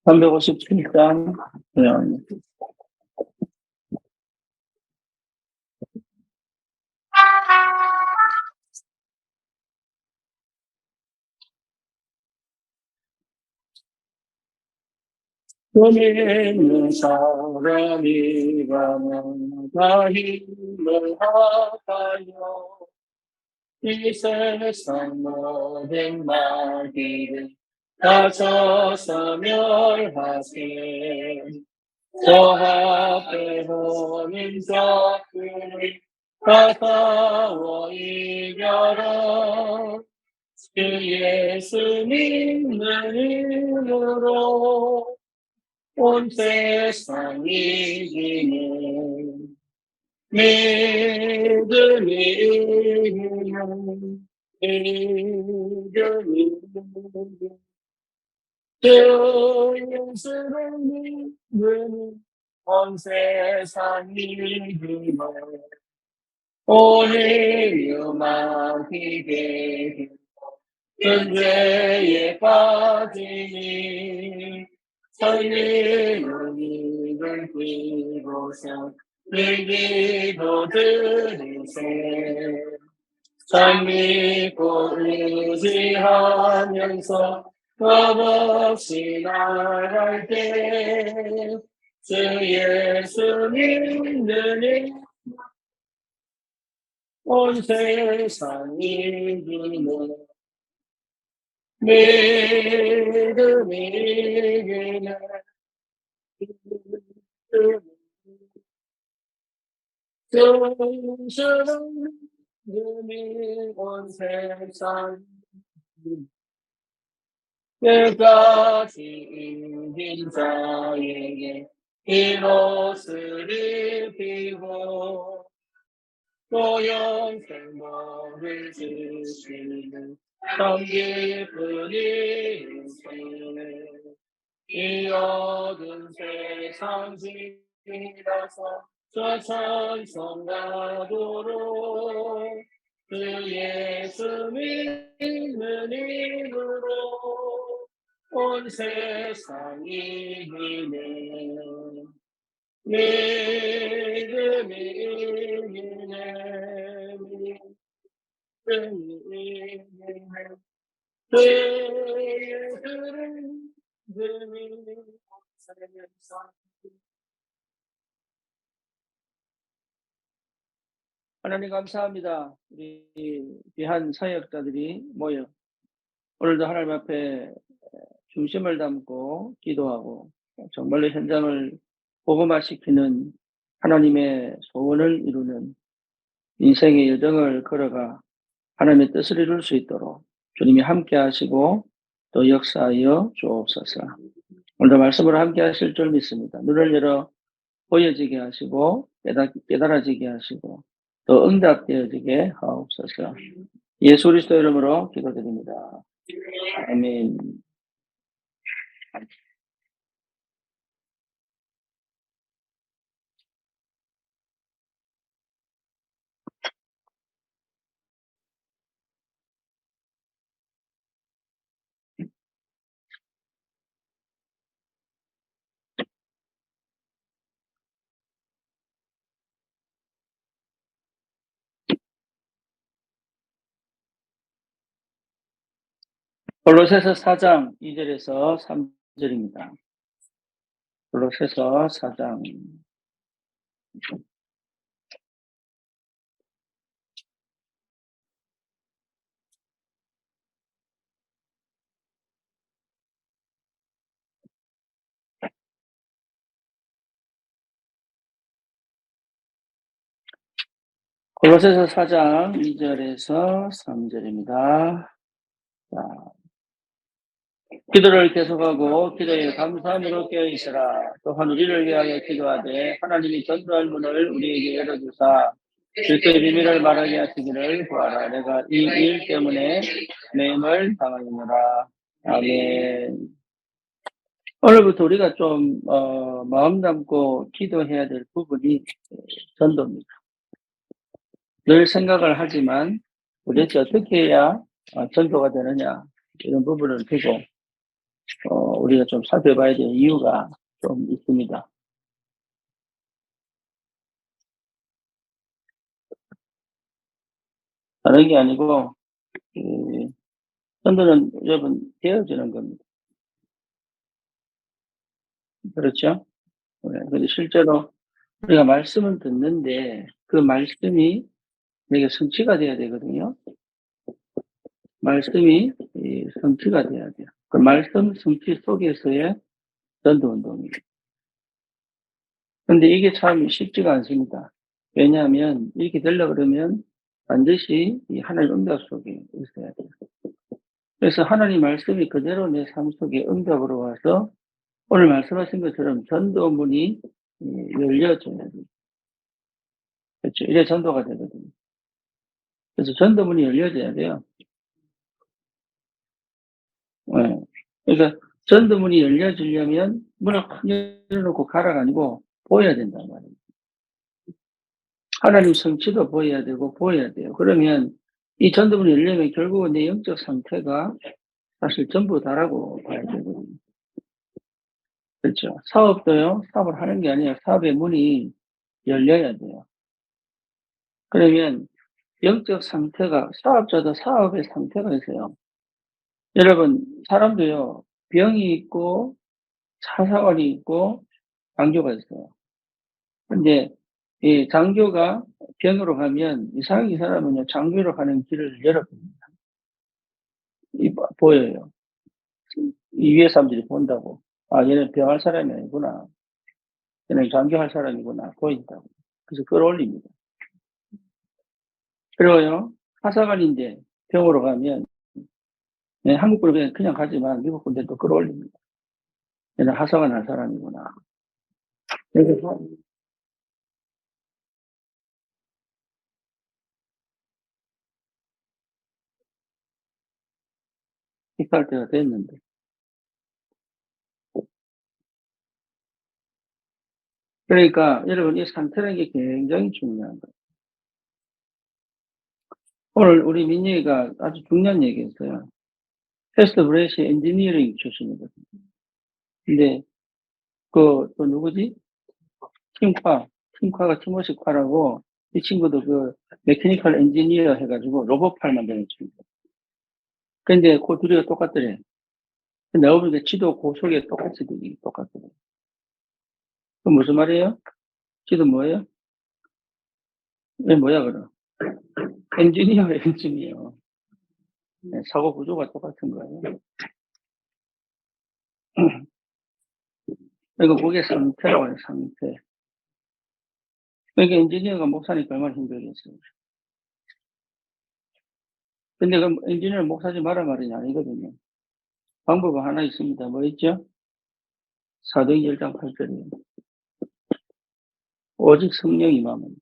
357장, 손에 있는 사람이 가마다 힘을 합하여 이 세상 모든 마귀를 다쳐서 멸하세. 저 앞에 오는 적들이 가까워 이겨라. 주 예수 믿는 이름으로 온 세상 이기는 믿음이 이기는 믿음이 주 예수를 믿는 온 세상 이기는 오늘 유망히게 근죄에 빠지니 설리는 입을 띄고서 늘 기도 드리세. 참 믿고 의지하면서 겁없이 나갈 때 주 예수 믿는 온 세상 이기는 믿음이 이기는 주는 믿음이 온 세상 끝까지 이긴 자에게 이 옷을 입히고 또 영생 복을 주시는 참 기쁜 인생. 이 어두운 세상 지나서 저 천성 가도록 그 예수 믿는 이름으로 온 세상 이기는 믿음이 이기는 믿음이 이기는 그 예수를 믿는 세상. 하나님 감사합니다. 우리 귀한 사역자들이 모여 오늘도 하나님 앞에 중심을 담고 기도하고 정말로 현장을 복음화시키는 하나님의 소원을 이루는 인생의 여정을 걸어가 하나님의 뜻을 이룰 수 있도록 주님이 함께 하시고 또 역사하여 주옵소서. 오늘도 말씀으로 함께 하실 줄 믿습니다. 눈을 열어 보여지게 하시고 깨달아지게 하시고 또 응답되어지게 하옵소서. 예수 그리스도 이름으로 기도드립니다. 아멘. 골로새서 4장 2절에서 3절입니다. 골로새서 4장. 골로새서 4장 2절에서 3절입니다. 기도를 계속하고 기도에 감사함으로 깨어있으라. 또한 우리를 위하여 기도하되 하나님이 전도할 문을 우리에게 열어주사 그리스도의 비밀을 말하게 하시기를 구하라. 내가 이 일 때문에 매임을 당하였노라. 아멘. 오늘부터 우리가 좀 마음 담고 기도해야 될 부분이 전도입니다. 늘 생각을 하지만 도대체 어떻게 해야 전도가 되느냐 이런 부분을 두고 우리가 좀 살펴봐야 될 이유가 좀 있습니다. 다른 게 아니고, 그, 전도는 여러분, 되어지는 겁니다. 그렇죠? 네, 근데 실제로 우리가 말씀을 듣는데, 그 말씀이 내게 성취가 돼야 되거든요. 말씀이 성취가 돼야 돼요. 그 말씀 성취 속에서의 전도 운동이에요. 근데 이게 참 쉽지가 않습니다. 왜냐하면 이렇게 되려고 그러면 반드시 이 하나님 응답 속에 있어야 돼요. 그래서 하나님 말씀이 그대로 내 삶 속에 응답으로 와서 오늘 말씀하신 것처럼 전도문이 열려져야 돼요. 그렇죠. 이래 전도가 되거든요. 그래서 전도문이 열려져야 돼요. 네. 그러니까 전도문이 열려지려면 문을 확 열어놓고 가라가 아니고 보여야 된단 말이에요. 하나님 성취도 보여야 되고 보여야 돼요. 그러면 이 전도문이 열려면 결국은 내 영적 상태가 사실 전부 다라고 봐야 되거든요. 그렇죠. 사업도요, 사업을 하는 게 아니라 사업의 문이 열려야 돼요. 그러면 영적 상태가, 사업자도 사업의 상태가 있어요. 여러분, 사람도요, 병이 있고, 차사관이 있고, 장교가 있어요. 근데, 이 장교가 병으로 가면, 이상하게 이 사람은요, 장교로 가는 길을 열어봅니다. 보여요. 이 위에 사람들이 본다고. 아, 얘는 병할 사람이 아니구나. 얘는 장교할 사람이구나. 보인다고. 그래서 끌어올립니다. 그리고요, 하사관인데 병으로 가면, 네, 한국 분은 그냥 가지만 미국 분들 또 끌어올립니다. 얘는 하사관 할 사람이구나. 그래서 입할 때가 됐는데. 그러니까 여러분 이 상태라는 게 굉장히 중요한 거예요. 오늘 우리 민영이가 아주 중요한 얘기했어요. 테스트 브레이시 엔지니어링 출신이거든요. 근데 또 누구지? 팀과가 티모시 과라고 이 친구도 그 메케니컬 엔지니어 해가지고 로봇팔 만드는 친구. 근데 그 둘이가 똑같더래. 내가 보니까 지도 그 속에 똑같이 똑같더래. 그 무슨 말이에요? 지도 뭐예요? 왜 뭐야 그럼? 엔지니어 엔지니어. 네, 사고 구조가 똑같은 거예요. 그러니까 그게 상태라고 해요, 상태. 그러니까 엔지니어가 목사니까 얼마나 힘들겠어요. 근데 그 엔지니어 목사지 말아 말이 아니거든요. 방법은 하나 있습니다. 뭐 있죠? 사도행 1장 8절이에요. 오직 성령 임하면.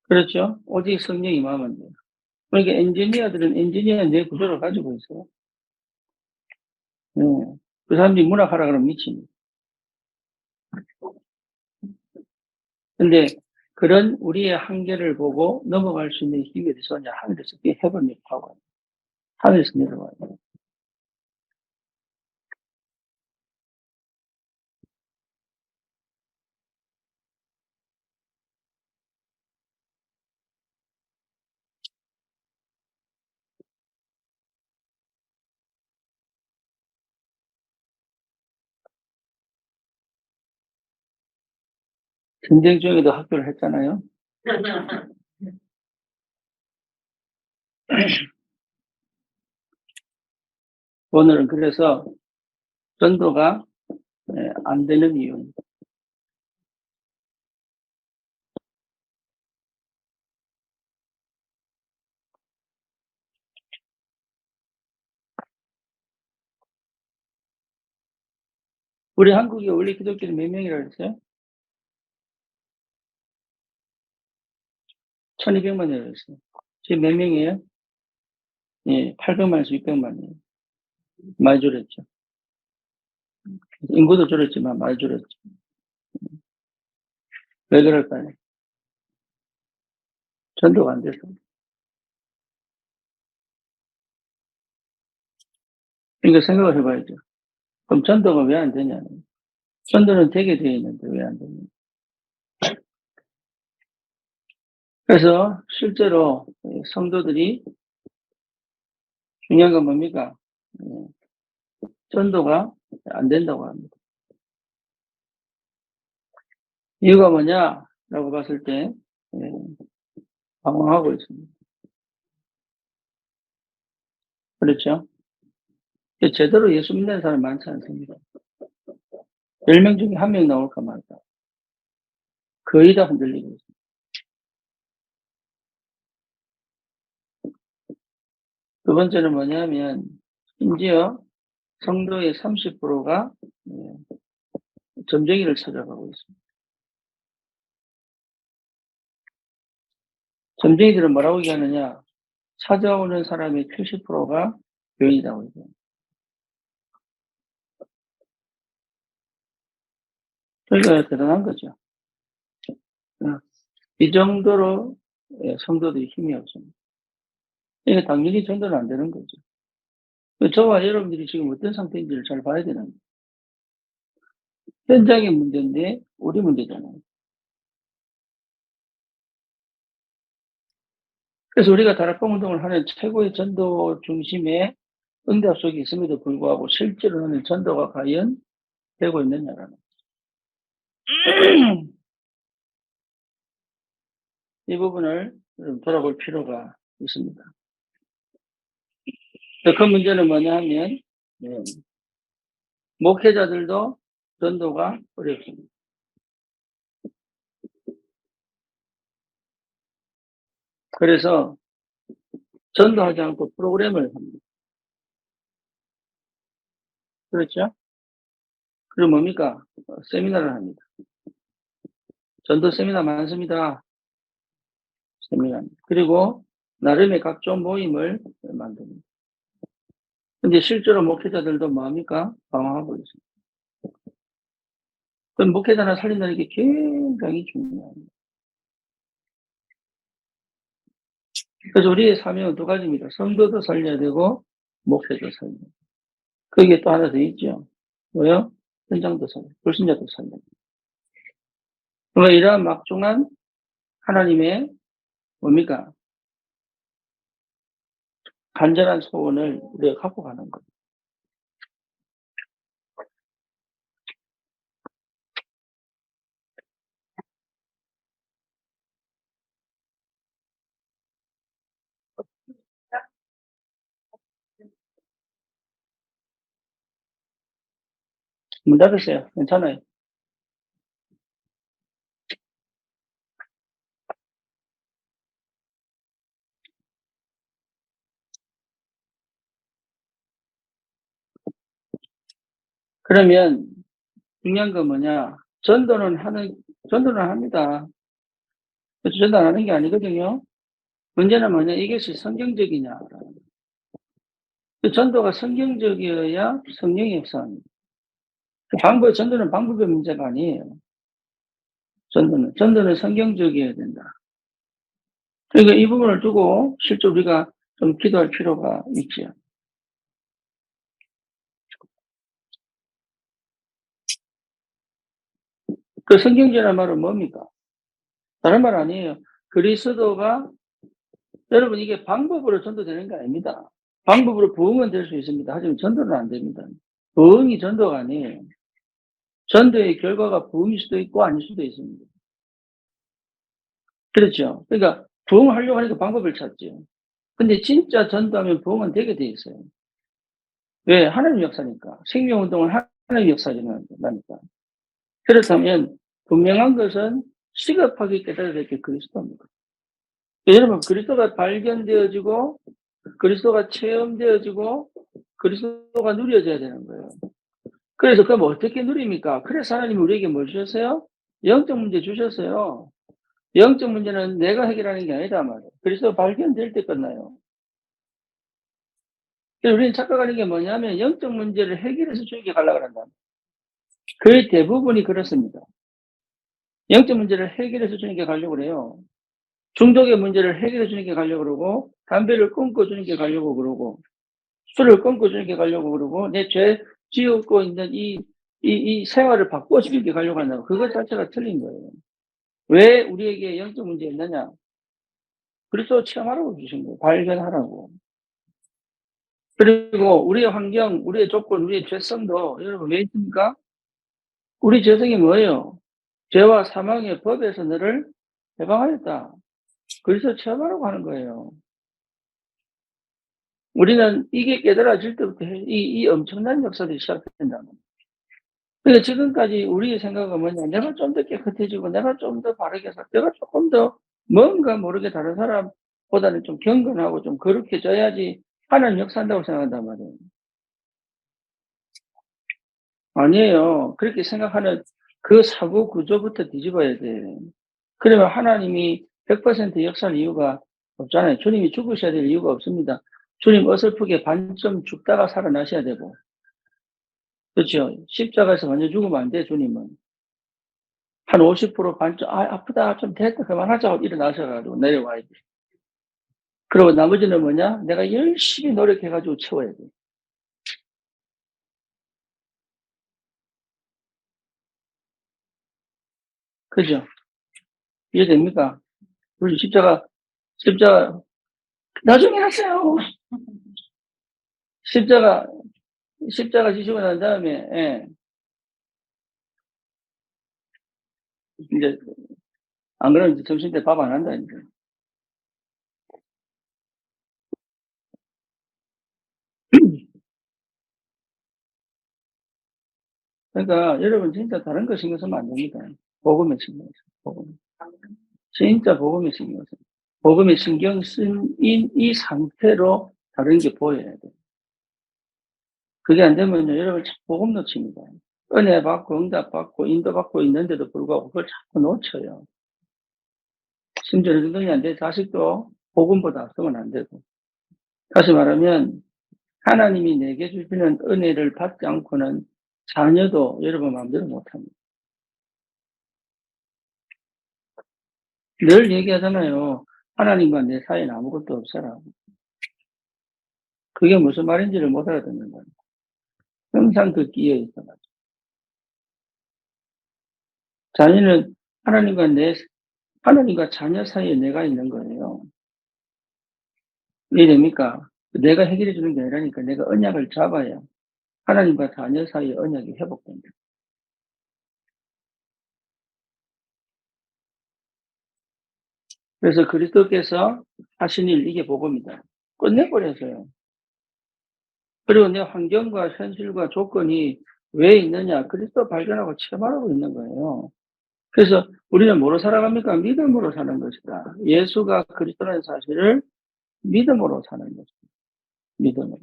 그렇죠? 오직 성령 임하면 돼요. 그러니까 엔지니어들은 엔지니어 내 구조를 가지고 있어요. 네. 그 사람들이 문학하라 그러면 미칩니다. 근데 그런 우리의 한계를 보고 넘어갈 수 있는 힘이 어디서 오냐? 하늘에서 그 해본이 파고 하늘에서 내려와요. 전쟁 중에도 학교를 했잖아요. 오늘은 그래서 전도가 안 되는 이유. 우리 한국에 원래 기독교는 몇 명이라고 했어요? 1200만이라고 했어요. 지금 몇 명이에요? 예, 800만에서 600만이에요. 많이 줄었죠. 인구도 줄었지만 많이 줄었죠. 왜 그럴까요? 전도가 안 돼서. 그러니까 생각을 해봐야죠. 그럼 전도가 왜 안 되냐는. 전도는 되게 되어 있는데 왜 안 되냐. 그래서 실제로 성도들이 중요한 건 뭡니까? 전도가 안 된다고 합니다. 이유가 뭐냐라고 봤을 때 방황하고 있습니다. 그렇죠? 제대로 예수 믿는 사람 많지 않습니다. 10명 중에 1명 나올까 말까. 거의 다 흔들리고 있습니다. 두 번째는 뭐냐면 심지어 성도의 30%가 점쟁이를 찾아가고 있습니다. 점쟁이들은 뭐라고 얘기하느냐. 찾아오는 사람의 70%가 교인이라고 얘기합니다. 그러니까 대단한 거죠. 이 정도로 성도들이 힘이 없습니다. 이게 당연히 전도는 안 되는 거죠. 저와 여러분들이 지금 어떤 상태인지를 잘 봐야 되는 거예요. 현장의 문제인데 우리 문제잖아요. 그래서 우리가 다락방 운동을 하는 최고의 전도 중심의 응답 속에 있음에도 불구하고 실제로는 전도가 과연 되고 있느냐라는 이 부분을 좀 돌아볼 필요가 있습니다. 그 문제는 뭐냐 하면 목회자들도 전도가 어렵습니다. 그래서 전도하지 않고 프로그램을 합니다. 그렇죠? 그리고 뭡니까? 세미나를 합니다. 전도 세미나 많습니다. 세미나. 그리고 나름의 각종 모임을 만듭니다. 근데 실제로 목회자들도 뭡니까? 방황하고 있습니다. 그럼 목회자나 살린다는 게 굉장히 중요합니다. 그래서 우리의 사명은 두 가지입니다. 성도도 살려야 되고, 목회도 살려야 되고. 거기에 또 하나 더 있죠. 뭐요? 현장도 살려야 되고, 불신자도 살려야 되고. 그러니까 이러한 막중한 하나님의 뭡니까? 간절한 소원을 우리가 갖고 가는 거예요. 문 닫으세요. 괜찮아요. 그러면 중요한 건 뭐냐? 전도는 합니다. 전도 안 하는 게 아니거든요. 문제는 뭐냐? 이것이 성경적이냐. 전도가 성경적이어야 성령이 역사합니다. 전도는 방법의 문제가 아니에요. 전도는 성경적이어야 된다. 그러니까 이 부분을 두고 실제 우리가 좀 기도할 필요가 있지요. 그 성경적이라는 말은 뭡니까? 다른 말 아니에요. 그리스도가 여러분 이게 방법으로 전도되는 게 아닙니다. 방법으로 부흥은 될 수 있습니다. 하지만 전도는 안 됩니다. 부흥이 전도가 아니에요. 전도의 결과가 부흥일 수도 있고 아닐 수도 있습니다. 그렇죠. 그러니까 부흥하려고 하니까 방법을 찾죠. 근데 진짜 전도하면 부흥은 되게 돼 있어요. 왜? 하나님 역사니까. 생명운동은 하나님 역사니까. 그렇다면 분명한 것은 시급하게 깨달아야 될 게 그리스도입니다. 여러분 그리스도가 발견되어지고 그리스도가 체험되어지고 그리스도가 누려져야 되는 거예요. 그래서 그럼 어떻게 누립니까? 그래서 하나님이 우리에게 뭘 주셨어요? 영적 문제 주셨어요. 영적 문제는 내가 해결하는 게 아니다 말이에요. 그리스도 발견될 때 끝나요. 그래서 우리는 착각하는 게 뭐냐면 영적 문제를 해결해서 주님께 가려고 한다. 거의 대부분이 그렇습니다. 영적 문제를 해결해서 주님께 가려고 그래요. 중독의 문제를 해결해 주님께 가려고 그러고, 담배를 끊고 주님께 가려고 그러고, 술을 끊고 주님께 가려고 그러고, 내 죄 지었고 있는 이 생활을 바꾸어 주님께 가려고 한다고. 그것 자체가 틀린 거예요. 왜 우리에게 영적 문제가 있느냐? 그리스도 체험하라고 주신 거예요. 발견하라고. 그리고 우리의 환경, 우리의 조건, 우리의 죄성도 여러분 왜 있습니까? 우리 죄성이 뭐예요? 죄와 사망의 법에서 너를 해방하였다. 그래서 체험하라고 하는 거예요. 우리는 이게 깨달아질 때부터 이 엄청난 역사들이 시작된다는 거예요. 그러니까 지금까지 우리의 생각은 뭐냐? 내가 좀 더 깨끗해지고, 내가 좀 더 바르게 살, 내가 조금 더 뭔가 모르게 다른 사람보다는 좀 경건하고 좀 거룩해져야지 하나님 역사한다고 생각한단 말이에요. 아니에요. 그렇게 생각하는 그 사고 구조부터 뒤집어야 돼. 그러면 하나님이 100% 역사할 이유가 없잖아요. 주님이 죽으셔야 될 이유가 없습니다. 주님 어설프게 반쯤 죽다가 살아나셔야 되고. 그렇죠. 십자가에서 완전 죽으면 안 돼, 주님은. 한 50% 반쯤, 아프다, 좀 됐다, 그만하자 하고 일어나셔가지고 내려와야 돼. 그리고 나머지는 뭐냐? 내가 열심히 노력해가지고 채워야 돼. 그죠? 이해됩니까? 우리 십자가, 나중에 하세요. 십자가, 십자가 지시고 난 다음에, 예, 이제, 안 그러면 이제 점심 때 밥 안 한다, 이제. 그러니까 여러분 진짜 다른 거 신경 쓰면 안 됩니다. 복음에 신경 쓰세요. 복음. 진짜 복음에 신경 쓰세요. 복음에 신경 쓴 이 상태로 다른 게 보여야 돼요. 그게 안 되면요, 여러분 자꾸 복음 놓칩니다. 은혜 받고 응답 받고 인도 받고 있는데도 불구하고 그걸 자꾸 놓쳐요. 심지어 능동이 안 돼. 자식도 복음보다 앞서면 안 되고. 다시 말하면 하나님이 내게 주시는 은혜를 받지 않고는 자녀도 여러분 마음대로 못합니다. 늘 얘기하잖아요. 하나님과 내 사이는 아무것도 없어라. 그게 무슨 말인지를 못 알아듣는 거예요. 항상 그 끼어 있어가지고. 자녀는 하나님과 자녀 사이에 내가 있는 거예요. 이해됩니까? 내가 해결해 주는 게 아니라니까 내가 언약을 잡아야 하나님과 자녀 사이의 언약이 회복된다. 그래서 그리스도께서 하신 일, 이게 복음이다. 끝내버려서요. 그리고 내 환경과 현실과 조건이 왜 있느냐? 그리스도 발견하고 체험하고 있는 거예요. 그래서 우리는 뭐로 살아갑니까? 믿음으로 사는 것이다. 예수가 그리스도라는 사실을 믿음으로 사는 것이다. 믿음으로.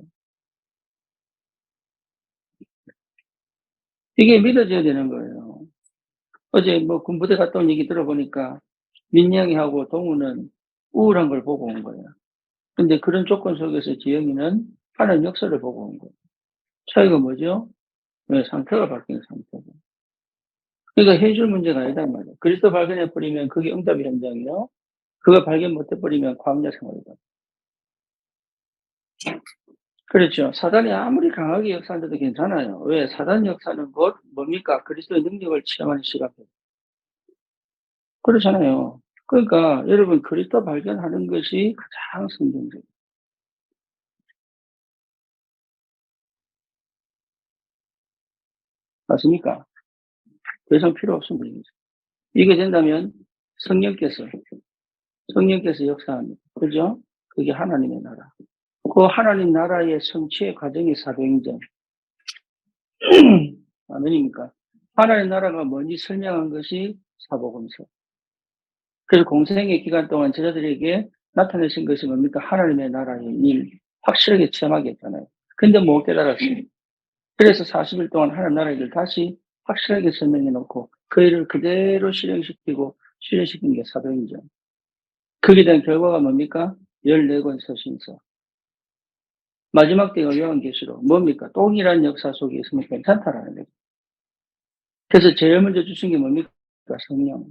이게 믿어져야 되는 거예요. 어제 뭐 군부대 갔다 온 얘기 들어보니까 민영이하고 동우는 우울한 걸 보고 온 거예요. 근데 그런 조건 속에서 지영이는 하나님 역사를 보고 온 거예요. 차이가 뭐죠? 네, 상태가 바뀐 상태고. 그러니까 현실 문제가 아니다 말이에요. 그리스도 발견해버리면 그게 응답의 현장이요. 그거 발견 못해버리면 광야 생활이다. 그렇죠. 사단이 아무리 강하게 역사한데도 괜찮아요. 왜? 사단 역사는 뭡니까? 그리스도의 능력을 체험하는 시간이에요. 그렇잖아요. 그러니까 여러분 그리스도 발견하는 것이 가장 성경적이에요. 맞습니까? 더 이상 필요 없습니다. 이게 된다면 성령께서 역사합니다. 그죠? 그게 하나님의 나라. 그 하나님 나라의 성취의 과정이 사도행전. 아멘입니까? 하나님 나라가 뭔지 설명한 것이 사복음서. 그래서 공생의 기간 동안 제자들에게 나타내신 것이 뭡니까? 하나님의 나라의 일, 확실하게 체험하게 했잖아요. 근데 못 깨달았어요. 그래서 40일 동안 하나님 나라의 일을 다시 확실하게 설명해 놓고 그 일을 그대로 실현시킨 게 사도행전. 거기에 대한 결과가 뭡니까? 14권 서신서. 마지막 때가 요한계시록. 뭡니까? 동일한 역사 속에 있으면 괜찮다라는 거죠. 그래서 제일 먼저 주신 게 뭡니까? 성령.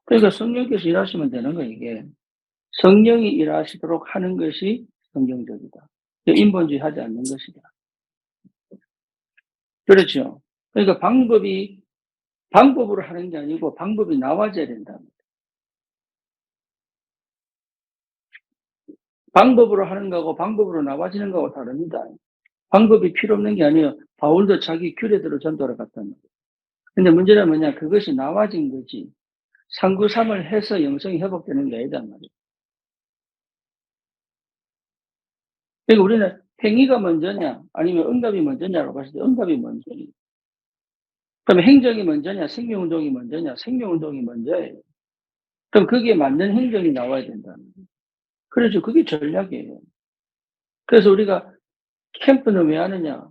그러니까 성령께서 일하시면 되는 거예요, 이게. 성령이 일하시도록 하는 것이 성경적이다. 인본주의 하지 않는 것이다. 그렇죠. 그러니까 방법으로 하는 게 아니고 방법이 나와줘야 된다. 방법으로 하는 거하고 방법으로 나와지는 거하고 다릅니다. 방법이 필요 없는 게 아니에요. 바울도 자기 규례대로 전도를 갔단 말이에요. 근데 문제는 뭐냐? 그것이 나와진 거지. 상구삼을 해서 영성이 회복되는 게 아니단 말이에요. 그러니까 우리는 행위가 먼저냐, 아니면 응답이 먼저냐라고 봤을 때 응답이 먼저예요. 그럼 행정이 먼저냐, 생명운동이 먼저냐, 생명운동이 먼저예요. 그럼 거기에 맞는 행정이 나와야 된다는 거예요. 그렇죠. 그게 전략이에요. 그래서 우리가 캠프는 왜 하느냐?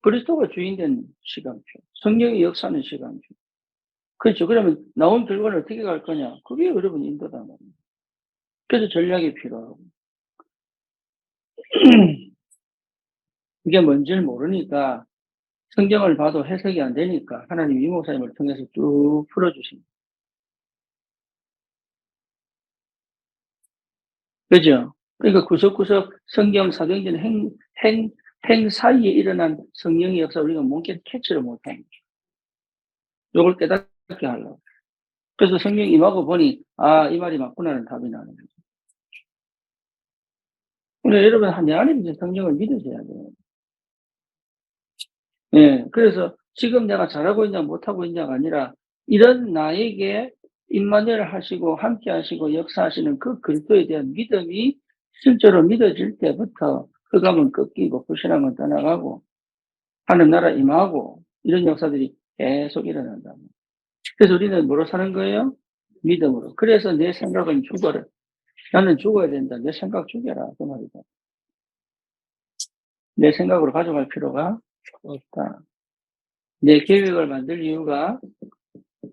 그리스도가 주인된 시간표, 성령의 역사하는 시간표. 그렇죠. 그러면 나온 결과를 어떻게 갈 거냐? 그게 여러분 인도단 말이에요. 그래서 전략이 필요하고. 이게 뭔지를 모르니까 성경을 봐도 해석이 안 되니까 하나님 이목사님을 통해서 쭉 풀어주십니다. 그죠? 그러니까 구석구석 성경, 사경전 행 사이에 일어난 성령의 역사 우리가 뭔게 캐치를 못합니다. 요걸 깨닫게 하려고. 그래서 성령 임하고 보니, 아, 이 말이 맞구나는 답이 나는 거죠. 그러니까 여러분, 내 안에 있는 성령을 믿으셔야 돼요. 예. 그래서 지금 내가 잘하고 있냐, 못하고 있냐가 아니라, 이런 나에게 임마누엘 하시고, 함께 하시고, 역사하시는 그 그리스도에 대한 믿음이 실제로 믿어질 때부터 흑암은 꺾이고, 불신앙은 떠나가고, 하는 나라 임하고, 이런 역사들이 계속 일어난다. 그래서 우리는 뭐로 사는 거예요? 믿음으로. 그래서 내 생각은 죽어라. 나는 죽어야 된다. 내 생각 죽여라. 그 말이다. 내 생각으로 가져갈 필요가 없다. 내 계획을 만들 이유가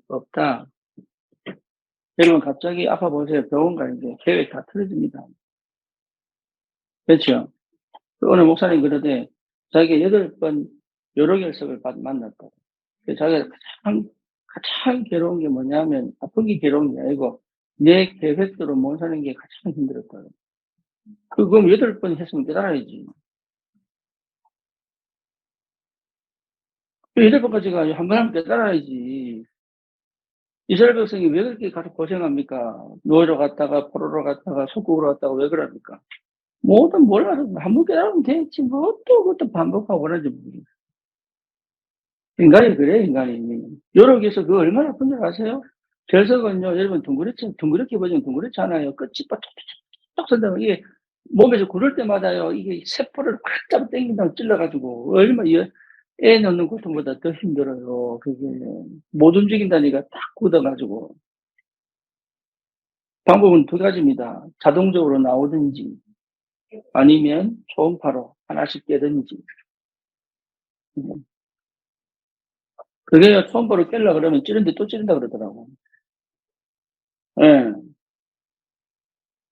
없다. 여러분 갑자기 아파 보세요. 병원 가는데 계획 다 틀어집니다. 그렇죠? 오늘 목사님 그러되 자기가 8번 여러 결석을 만났다. 자기가 가장 괴로운 게 뭐냐면 아픈 게 괴로운 게 아니고 내 계획대로 못 사는 게 가장 힘들었다. 그럼 8번 했으면 깨달아야지. 8번까지 가지고 한 번 하면 깨달아야지. 이스라엘 백성이 왜 그렇게 가서 고생합니까? 노예로 갔다가 포로로 갔다가 속국으로 갔다가 왜 그럽니까? 뭐든 몰라도 한번 깨달으면 되지. 뭐 또 그것도 반복하고 그러지. 인간이 그래, 인간이. 요렇게 해서 그거 얼마나 큰지 아세요? 결석은요, 여러분 둥그렇게 보시면 둥그렇지 않아요. 끝이 톡톡톡 선다면 이게 몸에서 구를 때마다요, 이게 세포를 꽉 잡아 당긴다고 찔러가지고, 애 낳는 고통보다 더 힘들어요. 그게. 못 움직인다니까 딱 굳어가지고. 방법은 두 가지입니다. 자동적으로 나오든지, 아니면 초음파로 하나씩 깨든지. 그게요, 초음파로 깨려 그러면 찌른데 또 찌른다 그러더라고. 예.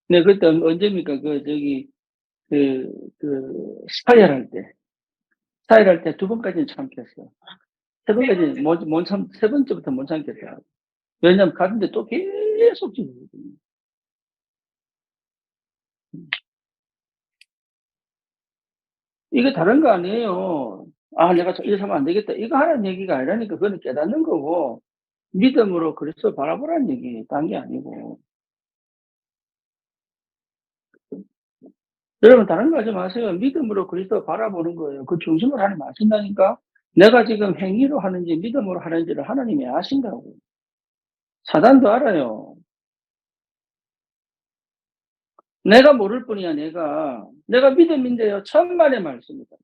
네, 그때 언제입니까? 스파이얼 할 때. 스파이얼 할 때 2번까지는 참겠어요. 3번까지 세 번째부터 못 참겠어요. 왜냐면 가는데 또 계속 찌르거든요. 이게 다른 거 아니에요. 아, 내가 이렇게 하면 안 되겠다. 이거 하라는 얘기가 아니라니까. 그거는 깨닫는 거고, 믿음으로 그리스도 바라보라는 얘기, 딴 게 아니고. 여러분, 다른 거 하지 마세요. 믿음으로 그리스도 바라보는 거예요. 그 중심을 하나님 아신다니까? 내가 지금 행위로 하는지 믿음으로 하는지를 하나님이 아신다고. 사단도 알아요. 내가 모를 뿐이야, 내가 믿음인데요. 천만의 말씀이다.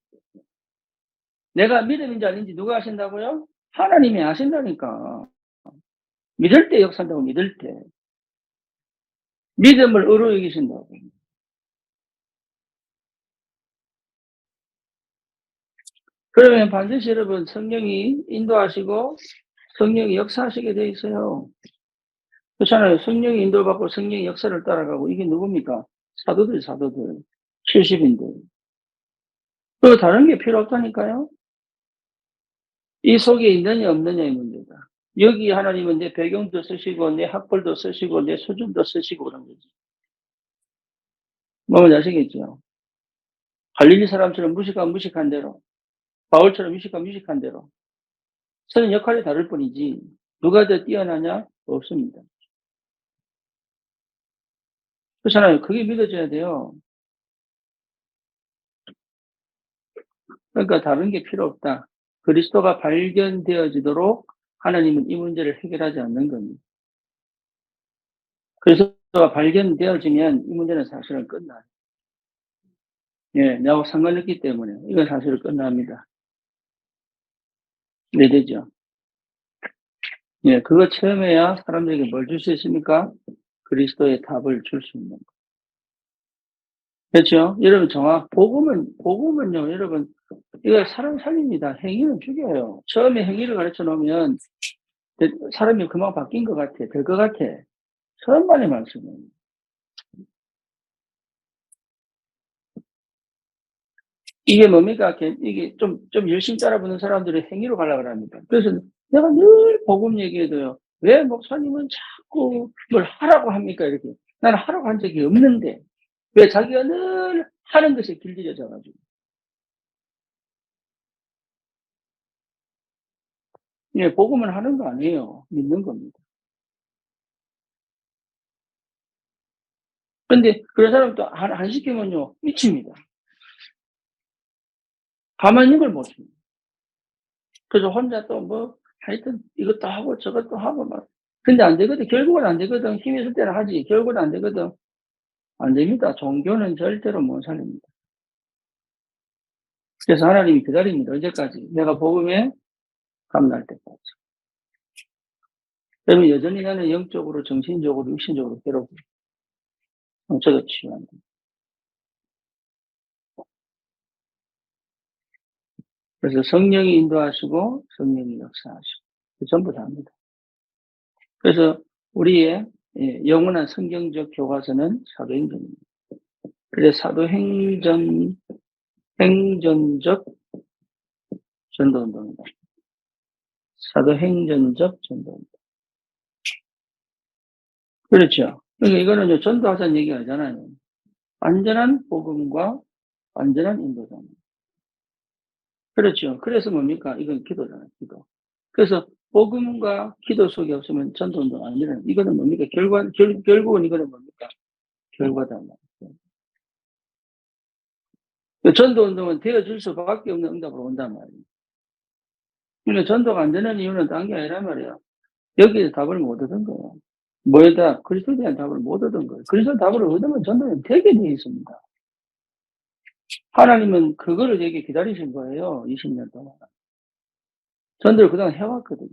내가 믿음인지 아닌지 누가 아신다고요? 하나님이 아신다니까. 믿을 때 역사한다고, 믿을 때. 믿음을 의로 여기신다고. 그러면 반드시 여러분 성령이 인도하시고 성령이 역사하시게 돼 있어요. 그렇잖아요. 성령이 인도받고 성령의 역사를 따라가고 이게 누굽니까? 사도들. 70인들. 그 다른 게 필요 없다니까요. 이 속에 있느냐 없느냐의 문제다. 여기 하나님은 내 배경도 쓰시고 내 학벌도 쓰시고 내 수준도 쓰시고 그런 거지. 뭔지 아시겠죠? 갈릴리 사람처럼 무식한 대로, 바울처럼 무식한 대로 쓰는 역할이 다를 뿐이지 누가 더 뛰어나냐? 없습니다. 그렇잖아요. 그게 믿어져야 돼요. 그러니까 다른 게 필요 없다. 그리스도가 발견되어지도록 하나님은 이 문제를 해결하지 않는 겁니다. 그리스도가 발견되어지면 이 문제는 사실은 끝나요. 예, 나하고 상관없기 때문에 이건 사실은 끝납니다. 네, 되죠. 예, 그거 체험해야 사람들에게 뭘 줄 수 있습니까? 그리스도의 답을 줄 수 있는 거. 그렇죠? 여러분 복음은요, 여러분, 이거 사람 살립니다. 행위는 죽여요. 처음에 행위를 가르쳐 놓으면 사람이 금방 바뀐 것 같아. 될 것 같아. 처음만의 말씀은. 이게 뭡니까? 이게 좀 열심히 따라붙는 사람들의 행위로 가려고 합니다. 그래서 내가 늘 복음 얘기해도요. 왜 목사님은 자꾸 뭘 하라고 합니까? 이렇게. 나는 하라고 한 적이 없는데. 왜 자기가 늘 하는 것에 길들여져 가지고. 예, 복음은 하는 거 아니에요. 믿는 겁니다. 근데 그런 사람 또 안 시키면요. 미칩니다. 가만히 있는 걸 못 칩니다. 그래서 혼자 또 뭐 하여튼 이것도 하고 저것도 하고 막. 근데 안 되거든. 결국은 안 되거든. 힘이 있을 때는 하지. 결국은 안 되거든. 안 됩니다. 종교는 절대로 못 살립니다. 그래서 하나님이 기다립니다. 언제까지? 내가 복음에 감날 때까지. 그러면 여전히 나는 영적으로, 정신적으로, 육신적으로 괴롭고 저도 치유한다. 그래서 성령이 인도하시고 성령이 역사하시고 전부 다 합니다. 그래서 우리의 영원한 성경적 교과서는 사도행전입니다. 그래서 행전적 전도운동이다. 사도행전적 전도운동. 그렇죠. 그러니까 이거는 전도하자는 얘기가 아니잖아요. 완전한 복음과 완전한 인도자입니다. 그렇죠. 그래서 뭡니까? 이건 기도잖아요, 기도. 그래서 복음과 기도 속에 없으면 전도운동 안 일어나요. 이거는 뭡니까? 결국은 이거는 뭡니까? 결과다. 전도운동은 되어줄 수밖에 없는 응답으로 온단 말이에요. 그러니까 전도가 안 되는 이유는 딴 게 아니란 말이에요. 여기에 답을 못 얻은 거예요. 뭐에다? 그리스도에 대한 답을 못 얻은 거예요. 그리스도 답을 얻으면 전도는 되게 되어 있습니다. 하나님은 그거를 되게 기다리신 거예요. 20년 동안. 전도를 그동안 해왔거든요.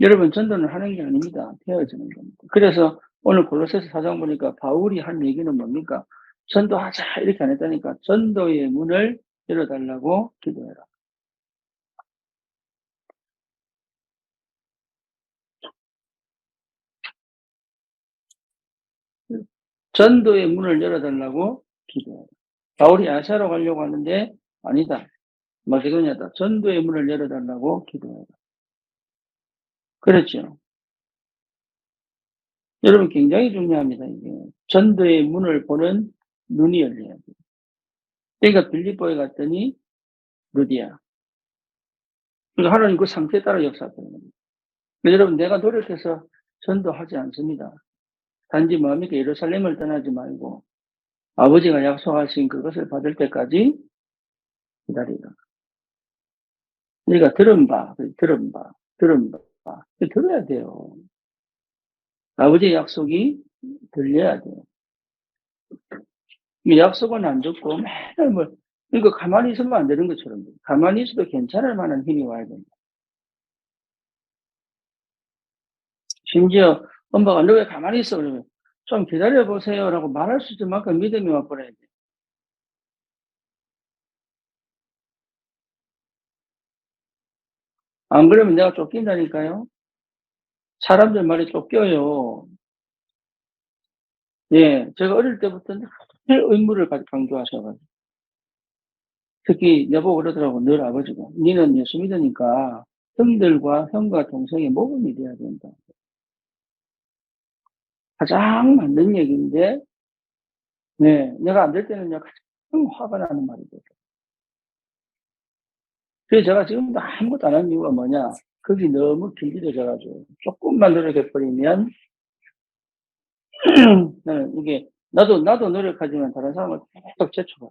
여러분, 전도는 하는 게 아닙니다. 되어지는 겁니다. 그래서 오늘 골로새서 4장 보니까 바울이 한 얘기는 뭡니까? 전도하자 이렇게 안 했다니까. 전도의 문을 열어달라고 기도해라. 전도의 문을 열어달라고 기도해라. 바울이 아시아로 가려고 하는데 아니다. 마게도냐다. 전도의 문을 열어달라고 기도해라. 그렇죠. 여러분 굉장히 중요합니다. 이게 전도의 문을 보는 눈이 열려야 돼요. 그러니까 빌립보에 갔더니 루디아. 그러니까 하나님 그 상태에 따라 역사하는 겁니다. 여러분 내가 노력해서 전도하지 않습니다. 단지 마음이게 예루살렘을 떠나지 말고 아버지가 약속하신 그것을 받을 때까지 기다리라. 우리가 들은 바. 들어야 돼요. 아버지의 약속이 들려야 돼요. 이 약속은 안 듣고 맨날 그러니까 가만히 있으면 안 되는 것처럼. 가만히 있어도 괜찮을 만한 힘이 와야 됩니다. 심지어 엄마가 너 왜 가만히 있어? 그러면 좀 기다려보세요라고 말할 수 있을 만큼 믿음이 와버려야 돼. 안 그러면 내가 쫓긴다니까요. 사람들 말이 쫓겨요. 예, 제가 어릴 때부터 늘 의무를 강조하셔가지고. 특히 여보 그러더라고, 늘 아버지가. 니는 예수 믿으니까 형들과 형과 동생의 모범이 돼야 된다. 가장 맞는 얘기인데, 네, 내가 안 될 때는요, 가장 화가 나는 말이죠. 그래서 제가 지금도 아무것도 안 한 이유가 뭐냐, 거기 너무 길들여져가지고, 조금만 노력해버리면, 나는 이게, 나도 노력하지만 다른 사람을 계속 제쳐가.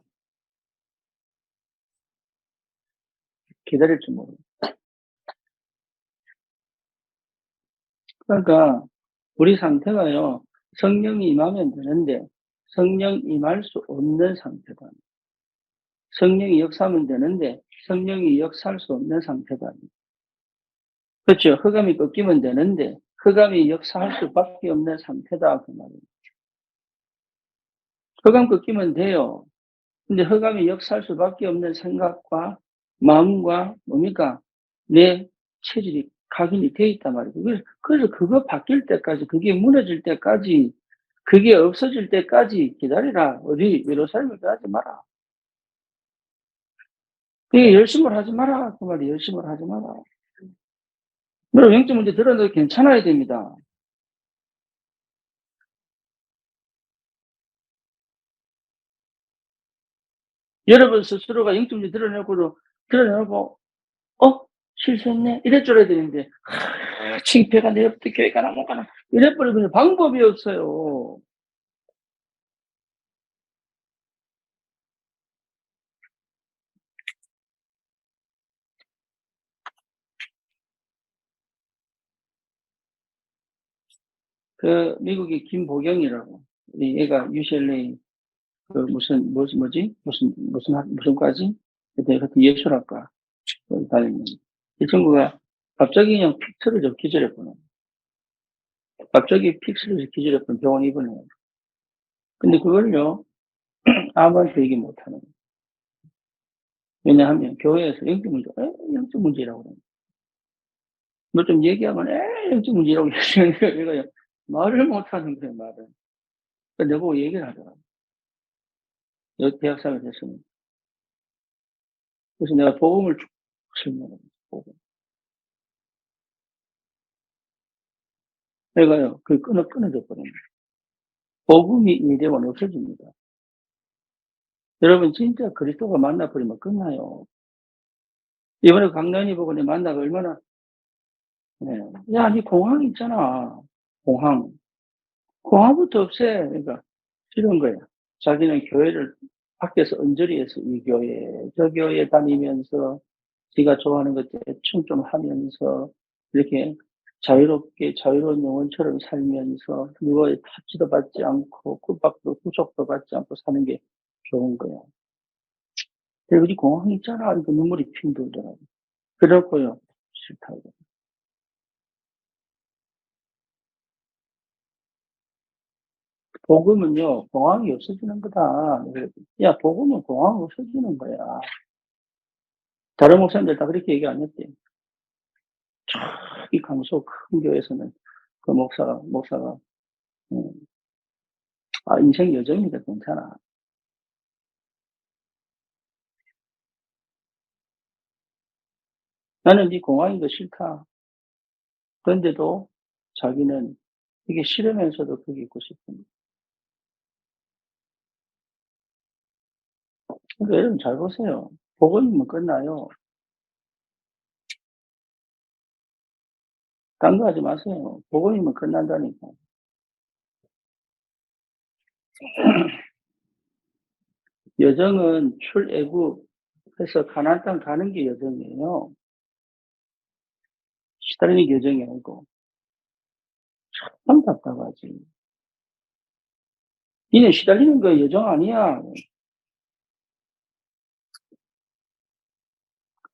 기다릴 줄 모르고. 그러니까, 우리 상태가요, 성령이 임하면 되는데, 성령 임할 수 없는 상태다. 성령이 역사하면 되는데, 성령이 역사할 수 없는 상태다. 그렇죠. 흑암이 꺾이면 되는데, 흑암이 역사할 수밖에 없는 상태다. 그 말이에요. 흑암 꺾이면 돼요. 근데 흑암이 역사할 수밖에 없는 생각과 마음과 뭡니까? 내 체질이 각인이 돼 있단 말이에요. 그래서 그거 바뀔 때까지, 그게 무너질 때까지, 그게 없어질 때까지 기다리라. 어디 외로살을 하지 마라. 그게 열심을 하지 마라. 그 말이 열심을 하지 마라. 물론 영적 문제 들어도 괜찮아야 됩니다. 여러분 스스로가 영적 문제 드러내고, 실수했네? 이럴 줄 알아야 되는데, 창피해가 내일부터 교회 가나 못 가나. 이래버리면 방법이 없어요. 그, 미국의 김보경이라고. 얘가 UCLA, 그 무슨 과지? 그때 같은 예술학과 다니는. 이 친구가 갑자기 그냥 픽 틀어져 기절했구나. 갑자기 픽 틀어져 기절했구나. 병원 입원해. 근데 그걸요, 아무한테 얘기 못 하는 거예요. 왜냐하면 교회에서 영적 문제라고 그래요. 뭐 좀 얘기하면, 영적 문제라고 얘기하는 거예요. 말을 못 하는 거예요, 말을. 그러니까 내보고 얘기를 하더라고. 대학생이 됐으면. 그래서 내가 복음을 쭉 설명해. 복음. 내가요, 끊어져 버립니다. 복음이 이되면 없어집니다. 여러분, 진짜 그리스도가 만나버리면 끝나요. 이번에 강단이 보고 내 만나가 얼마나, 네. 야, 니 공항 있잖아. 공항. 공항부터 없애. 그러니까, 싫은 거야. 자기는 교회를 밖에서 언저리에서 이 교회, 저 교회 다니면서 지가 좋아하는 것 대충 좀 하면서 이렇게 자유롭게 자유로운 영혼처럼 살면서 누구의 타치도 받지 않고 핍박도 후속도 받지 않고 사는 게 좋은 거야. 근데 우리 공항 있잖아. 이거 눈물이 핑 돌더라고. 그렇고요. 싫다고. 복음은요, 공항이 없어지는 거다. 야, 복음은 공항이 없어지는 거야. 다른 목사님들 다 그렇게 얘기 안 했대. 이 강소 큰 교회에서는 그 목사가, 음, 인생 여정이니까 괜찮아. 나는 네 공항인 거 싫다. 그런데도 자기는 이게 싫으면서도 거기 있고 싶은. 그러니까 여러분 잘 보세요. 복음이면 끝나요. 딴 거 하지 마세요. 복음이면 끝난다니까. 여정은 출애굽해서 가나안 땅 가는 게 여정이에요. 시달리는 게 여정이 아니고. 참 답답하지. 니네 시달리는 거 여정 아니야.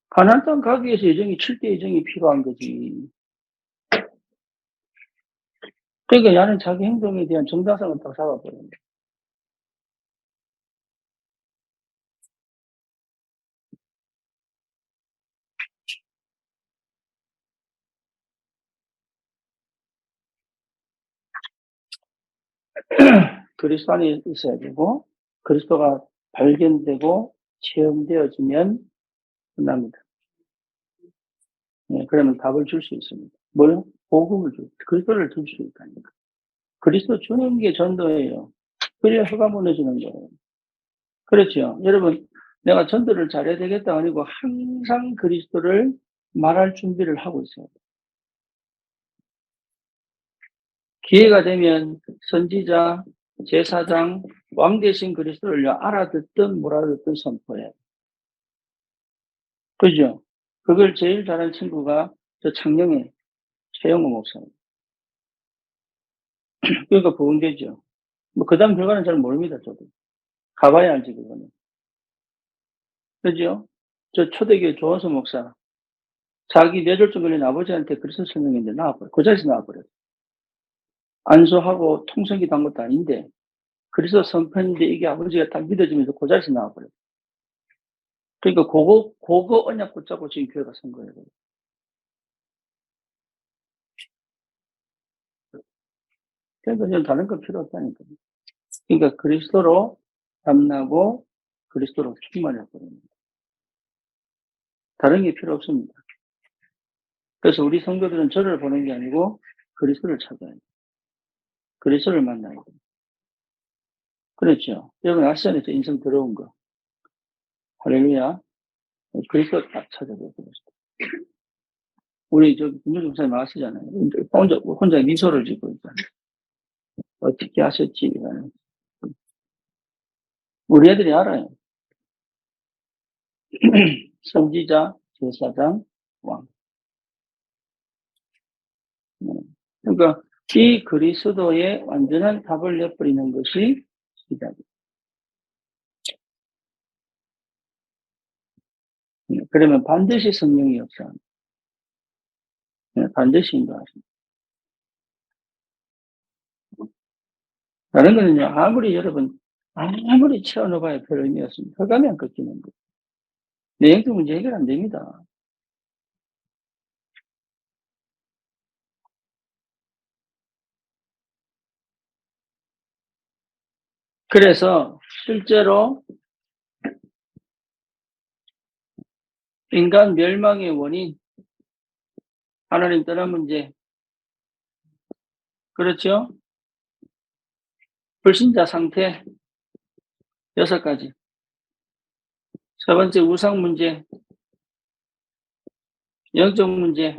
가나안 땅 가기 위해서 여정이 7대 여정이 필요한 거지. 그러니까 나는 자기 행동에 대한 정당성을 딱 잡아버린 거야. 그리스도 안에 있어야 되고, 그리스도가 발견되고, 체험되어지면 끝납니다. 네, 그러면 답을 줄 수 있습니다. 뭘? 복음을 그리스도를 줄 수 있다니까. 그리스도 주는 게 전도예요. 그래야 허가 무너지는 거예요. 그렇죠. 여러분, 내가 전도를 잘해야 되겠다 아니고 항상 그리스도를 말할 준비를 하고 있어요. 기회가 되면 선지자, 제사장, 왕 대신 그리스도를 알아듣든 못 알아듣든 선포해요. 그죠? 그걸 제일 잘한 친구가 저 창녕의 최영호 목사입니다. 그러니까 부흥되죠. 뭐, 그 다음 결과는 잘 모릅니다, 저도. 가봐야 알지, 그거는. 그죠? 저 초대교회 조원수 목사. 자기 뇌졸중 걸린 아버지한테 그리스도 설명했는데 나와버려. 그 자리에서 나와버려. 안수하고 통성기 단 것도 아닌데, 그리스도 선편인데 이게 아버지가 딱 믿어지면서 그 자리에서 나와버려. 그러니까 그거 언약 붙잡고 지금 교회가 선 거예요. 그러니까 이제 다른 건 필요 없다니까. 그러니까 그리스도로 담나고 그리스도로 충만해버립니다. 다른 게 필요 없습니다. 그래서 우리 성도들은 저를 보는 게 아니고 그리스도를 찾아야 돼요. 그리스도를 만나야 돼요. 그렇죠. 여러분 아시잖아요. 인생 들어온 거. 할렐루야. 그리스도 딱 찾아야 돼요. 우리 김정중 목사님 아시잖아요. 혼자 미소를 짓고 있잖아요. 어떻게 하셨지? 우리 애들이 알아요. 선지자, 제사장, 왕. 그러니까 이 그리스도의 완전한 답을 내버리는 것이 시작이에요. 그러면 반드시 성령이 역사합니다. 반드시 인도하십니다. 다른 거는요, 아무리 채워넣어봐야 별 의미 없습니다. 흑암이 안 꺾이는 거예요. 내용적 문제 해결 안 됩니다. 그래서 실제로 인간 멸망의 원인, 하나님 떠난 문제, 그렇죠? 불신자 상태, 6가지. 세 번째 우상 문제, 영적 문제,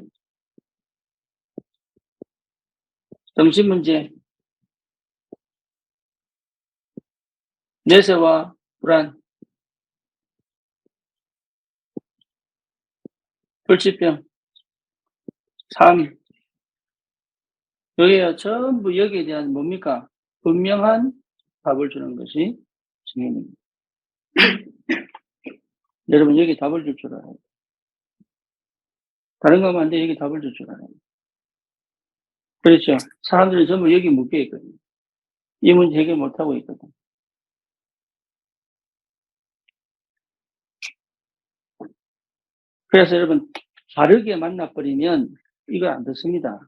정신 문제, 내세와 불안, 불치병, 삶, 여기에 전부 여기에 대한 뭡니까? 분명한 답을 주는 것이 증인입니다. 여러분 여기 답을 줄 줄 알아요. 다른 거 하면 안 돼. 여기 답을 줄 줄 알아요. 그렇죠. 사람들이 전부 여기 묶여 있거든요. 이 문제 해결 못하고 있거든. 그래서 여러분 다르게 만나버리면 이거 안 듣습니다.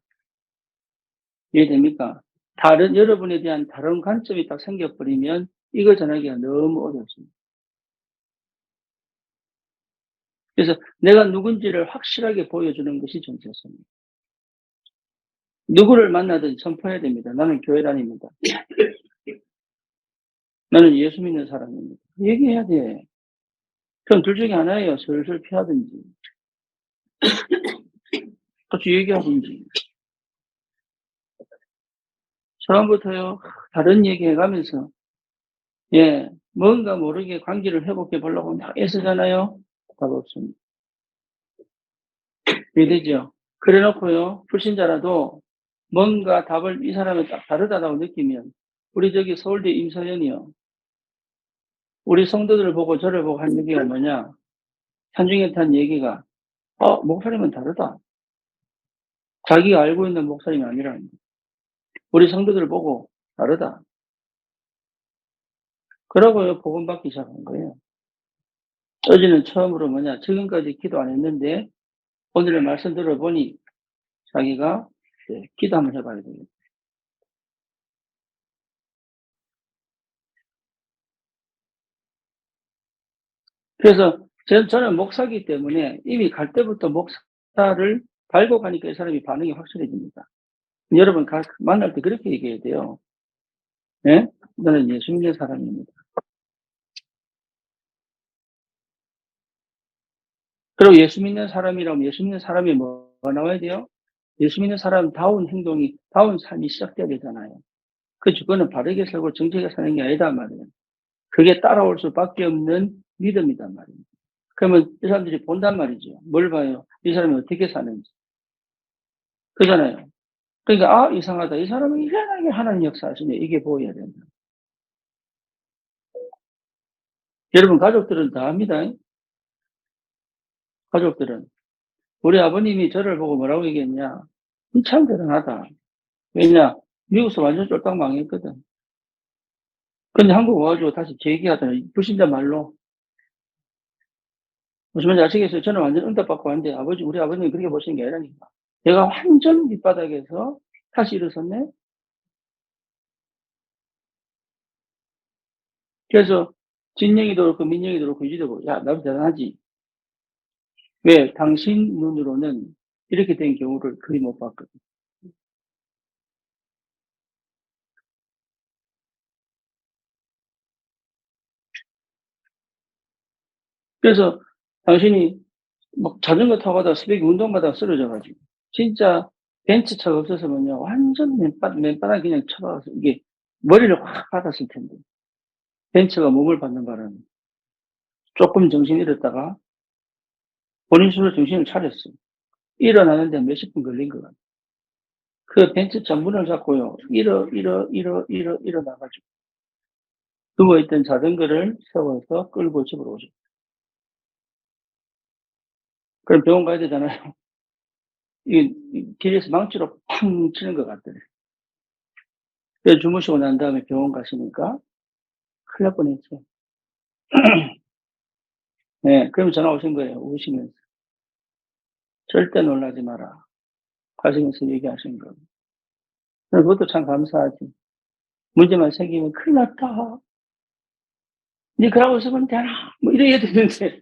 이해됩니까? 여러분에 대한 다른 관점이 딱 생겨버리면 이거 전하기가 너무 어렵습니다. 그래서 내가 누군지를 확실하게 보여주는 것이 정체성입니다. 누구를 만나든 선포해야 됩니다. 나는 교회 다닙니다. 나는 예수 믿는 사람입니다. 얘기해야 돼. 그럼 둘 중에 하나예요. 슬슬 피하든지. 같이 얘기하든지. 처음부터요, 다른 얘기 해가면서, 뭔가 모르게 관계를 회복해 보려고 막 애쓰잖아요? 답 없습니다. 이해되죠? 그래 놓고요, 불신자라도 뭔가 답을 이 사람이 딱 다르다고 느끼면, 우리 저기 서울대 임서연이요. 우리 성도들을 보고 저를 보고 한 얘기가 뭐냐? 산중에 탄 얘기가, 목사님은 다르다. 자기가 알고 있는 목사님이 아니라는 거예요. 우리 성도들을 보고 다르다. 그러고요, 복음 받기 시작한 거예요. 어제는 처음으로 지금까지 기도 안 했는데, 오늘의 말씀 들어보니, 자기가, 기도 한번 해봐야 되겠다. 그래서 저는 목사기 때문에 이미 갈 때부터 목사를 달고 가니까 이 사람이 반응이 확실해집니다. 여러분 만날 때 그렇게 얘기해야 돼요. 예? 나는 예수 믿는 사람입니다. 그리고 예수 믿는 사람이라면 예수 믿는 사람이 뭐가 나와야 돼요? 예수 믿는 사람다운 행동이, 다운 삶이 시작돼야 되잖아요. 그거는 바르게 살고 정직하게 사는 게 아니다 말이에요. 그게 따라올 수밖에 없는 믿음이단 말이에요. 그러면 이 사람들이 본단 말이죠. 뭘 봐요? 이 사람이 어떻게 사는지. 그잖아요. 그러니까 이상하다. 이 사람은 희한하게 하나님 역사하시네. 이게 보여야 된다. 여러분 가족들은 다 합니다. 가족들은. 우리 아버님이 저를 보고 뭐라고 얘기했냐. 참 대단하다. 왜냐? 미국에서 완전 쫄딱 망했거든. 근데 한국 와가지고 다시 재기하더니 불신자 말로. 무슨 말인지 아시겠어요? 저는 완전 응답받고 왔는데 우리 아버님이 그렇게 보시는 게 아니라니까. 내가 완전 밑바닥에서 다시 일어섰네? 그래서 진영이도 그렇고 민영이도 그렇고 유지도 그렇고 야, 나도 대단하지. 왜? 당신 눈으로는 이렇게 된 경우를 거의 못 봤거든. 그래서 당신이 막 자전거 타고 가다가 새벽에 운동 가다가 쓰러져가지고 진짜 벤츠차가 없었으면요 완전 맨바닥 그냥 쳐박아서 이게 머리를 확 받았을 텐데 벤츠가 몸을 받는 바람에 조금 정신 잃었다가 본인 스스로 정신을 차렸어. 일어나는데 몇십 분 걸린 것 같아. 그 벤츠차 문을 잡고요 일어나가지고 누워있던 자전거를 세워서 끌고 집으로 오죠. 그럼 병원 가야 되잖아요. 이 길에서 망치로 팡 치는 것 같더래. 그래서 주무시고 난 다음에 병원 가시니까 큰일 날 뻔했죠. 네, 그럼 전화 오신 거예요. 우시면서. 절대 놀라지 마라. 가시면서 얘기하신 거예요. 그것도 참 감사하지. 문제만 생기면 큰일 났다. 니 그러고 있으면 되나? 뭐 이래야 되는데.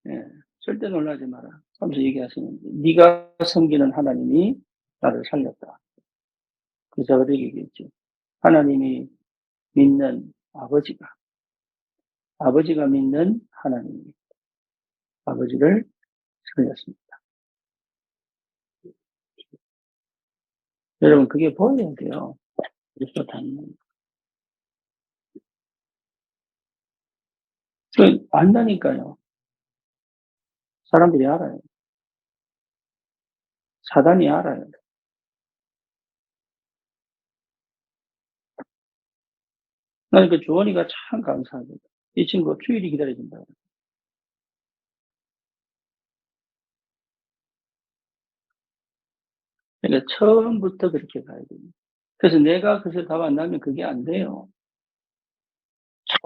예, 절대 놀라지 마라. 하면서 얘기하시는데. 네가 섬기는 하나님이 나를 살렸다. 그래서 그렇게 얘기했죠. 하나님이 믿는 아버지가 믿는 하나님이 아버지를 살렸습니다. 여러분, 그게 보여야 돼요. 그리스도 닮는. 안다니까요. 사람들이 알아요. 사단이 알아요. 나는 그 주원이가 참 감사합니다. 이 친구가 주일이 기다려진다. 그러니까 처음부터 그렇게 가야 됩니다. 그래서 내가 그것을 답 안 나면 그게 안 돼요.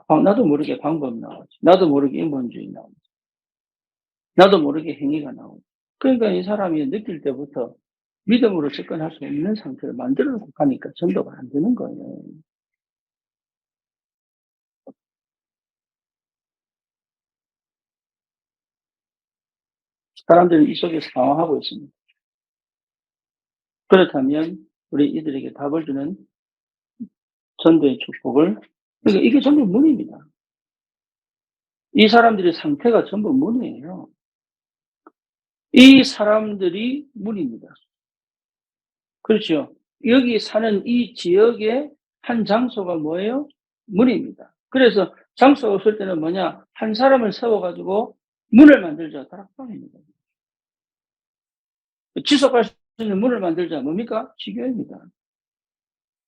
나도 모르게 방법 나오지. 나도 모르게 인본주의 나오지. 나도 모르게 행위가 나오지. 그러니까 이 사람이 느낄 때부터 믿음으로 접근할 수 없는 상태를 만들어 놓고 가니까 전도가 안 되는 거예요. 사람들은 이 속에서 당황하고 있습니다. 그렇다면 우리 이들에게 답을 주는 전도의 축복을, 그러니까 이게 전부 문입니다. 이 사람들의 상태가 전부 문이에요. 이 사람들이 문입니다. 그렇죠. 여기 사는 이 지역의 한 장소가 뭐예요? 문입니다. 그래서 장소가 없을 때는 뭐냐? 한 사람을 세워가지고 문을 만들자. 다락방입니다. 지속할 수 있는 문을 만들자. 뭡니까? 지교입니다.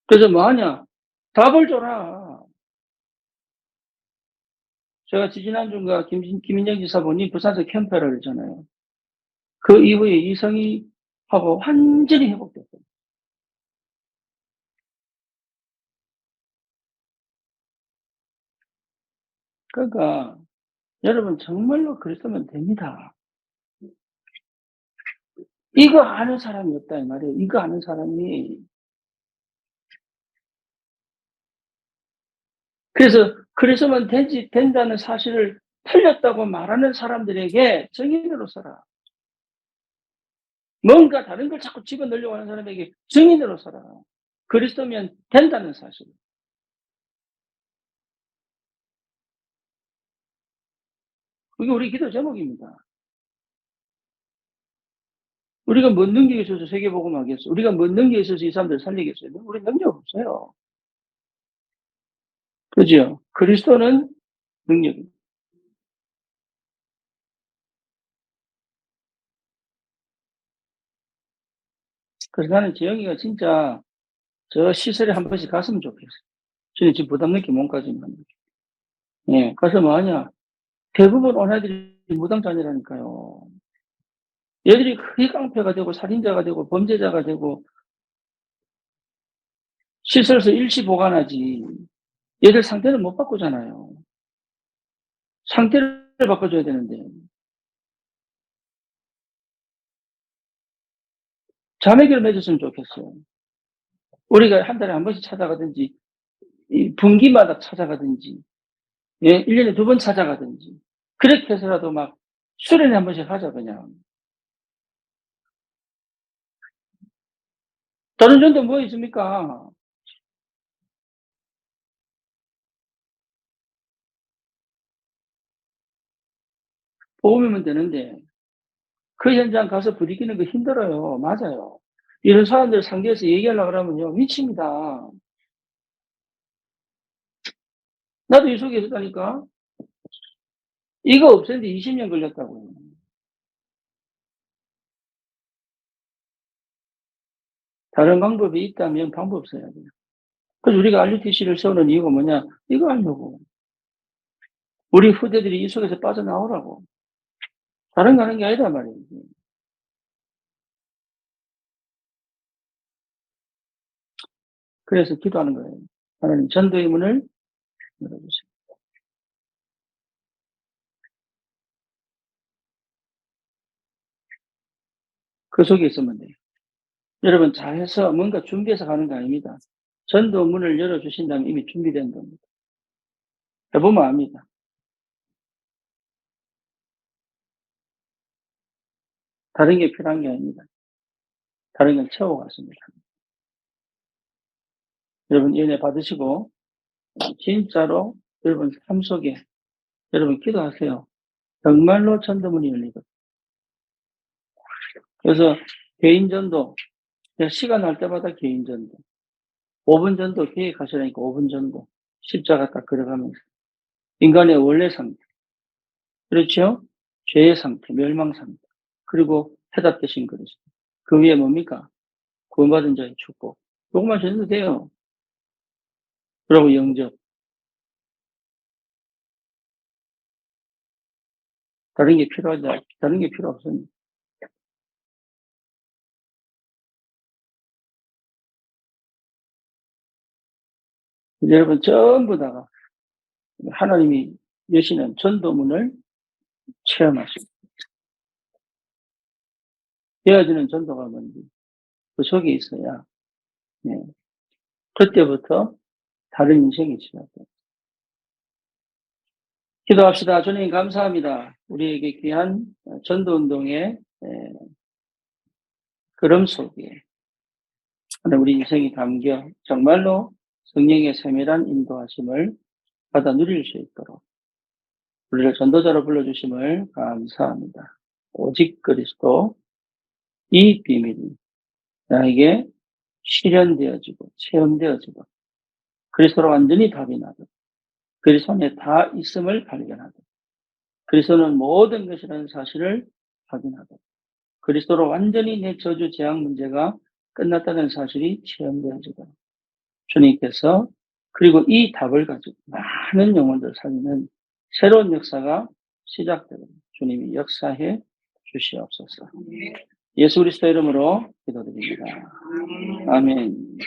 그래서 뭐 하냐? 답을 줘라. 제가 지지난주인가 김인영 지사분이 부산에서 캠페를 했잖아요. 그 이후에 이성희하고 완전히 회복됐어요. 그러니까 여러분 정말로 그랬으면 됩니다. 이거 아는 사람이 없다 이 말이에요. 이거 아는 사람이. 그래서 그래서만 된다는 사실을 틀렸다고 말하는 사람들에게 증인으로 서라. 뭔가 다른 걸 자꾸 집어넣으려고 하는 사람에게 증인으로 서라. 그리스도면 된다는 사실. 그게 우리 기도 제목입니다. 우리가 뭔 능력이 있어서 세계복음 하겠어? 우리가 뭔 능력이 있어서 이 사람들 살리겠어요? 우리 능력 없어요. 그죠? 그리스도는 능력입니다. 그래서 나는 지영이가 진짜 저 시설에 한 번씩 갔으면 좋겠어. 저는 지금 부담 느끼 못 가지만. 예, 가서 뭐하냐. 대부분 온 애들이 무당자녀라니까요. 얘들이 크게 깡패가 되고 살인자가 되고 범죄자가 되고 시설에서 일시 보관하지. 얘들 상태를 못 바꾸잖아요. 상태를 바꿔줘야 되는데. 자매기를 맺었으면 좋겠어요. 우리가 한 달에 한 번씩 찾아가든지, 이 분기마다 찾아가든지, 예, 1년에 2번 찾아가든지, 그렇게 해서라도 막 수련회 한 번씩 하자, 그냥. 다른 전도 뭐 있습니까? 보험이면 되는데, 그 현장 가서 부딪히는 거 힘들어요. 맞아요. 이런 사람들 상대해서 얘기하려고 그러면요, 미칩니다. 나도 이 속에 있었다니까? 이거 없애는데 20년 걸렸다고요. 다른 방법이 있다면 방법 써야 돼요. 그래서 우리가 RUTC를 세우는 이유가 뭐냐? 이거 하려고. 우리 후대들이 이 속에서 빠져나오라고. 다른 거 하는 게 아니다 말이에요. 그래서 기도하는 거예요. 하나님 전도의 문을 열어주세요. 그 속에 있으면 돼요. 여러분 잘해서 뭔가 준비해서 가는 거 아닙니다. 전도 문을 열어주신다면 이미 준비된 겁니다. 해보면 압니다. 다른 게 필요한 게 아닙니다. 다른 건 채워갔습니다. 여러분 은혜 받으시고 진짜로 여러분 삶 속에 여러분 기도하세요. 정말로 전도문이 열리거든요. 그래서 개인 전도, 시간 날 때마다 개인 전도, 5분 전도 계획하시라니까 5분 전도, 십자가 딱 걸어가면서 인간의 원래 상태, 그렇죠? 죄의 상태, 멸망 상태, 그리고 해답되신 그리스도. 그 위에 뭡니까? 구원받은 자의 축복. 요것만 전해도 돼요. 그리고 영접. 다른 게 필요하지, 다른 게 필요 없습니다. 여러분 전부 다가 하나님이 여시는 전도문을 체험하시고, 되어지는 전도가 뭔지, 그 속에 있어야, 네. 그때부터 다른 인생이 시작돼요. 기도합시다. 주님 감사합니다. 우리에게 귀한 전도운동의 걸음 속에 우리 인생이 담겨 정말로 성령의 세밀한 인도하심을 받아 누릴 수 있도록 우리를 전도자로 불러주심을 감사합니다. 오직 그리스도 이 비밀이 나에게 실현되어지고 체험되어지고 그리스도로 완전히 답이 나고 그리스도 안에 다 있음을 발견하고 그리스도는 모든 것이라는 사실을 확인하고 그리스도로 완전히 내 저주 재앙 문제가 끝났다는 사실이 체험되어지고 주님께서 그리고 이 답을 가지고 많은 영혼들 살리는 새로운 역사가 시작되고 주님이 역사해 주시옵소서. 예수 그리스도 이름으로 기도드립니다. 아멘.